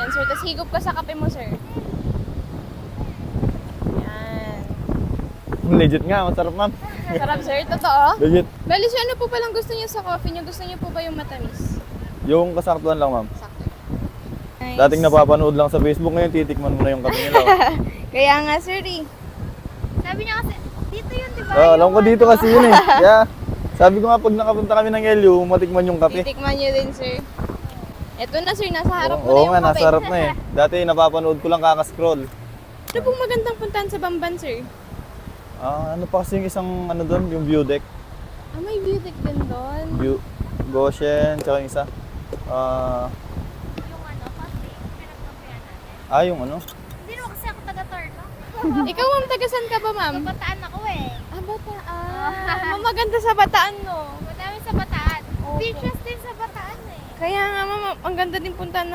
Yan, sir. Tapos higop ka sa kape mo, sir. Yan. Legit nga, masarap ma'am. Sarap, sir. Totoo? Legit. Bali, sir, ano po palang gusto niyo sa coffee niyo? Gusto niyo po ba yung matamis? Yung kasaktuan lang ma'am. Sakto. Nice. Dating napapanood lang sa Facebook, ngayon titikman mo na yung kape nila. Oh. Kaya nga, sir, eh. Sabi niya kasi, dito yun, di ba? Alam ko dito kasi yun eh. Kaya, sabi ko nga pag nakapunta kami ng LU, matikman yung kape. Titikman niyo din, sir. Eto na, sir. Nasa harap mo Oo na yung nga, kape. nasa harap na eh. Dati napapanood ko lang kakascroll. Ano pong magandang puntahan sa Bamban, sir? Ano pa kasi yung isang ano doon, yung view deck. Ah, may view deck din doon. View, Goshen, tsaka yung isa. Yung ano, kasi pinagkampihan natin. Yung ano? Hindi naman kasi ako taga-Torno. Ikaw, ma'am, taga saan ka ba, ma'am? Bataan ako eh. Ah, Bataan. Maganda sa Bataan, no? Madami sa Bataan. Opo. Beaches din sa Bataan eh. Kaya nga, ma'am, ang ganda din puntahan ng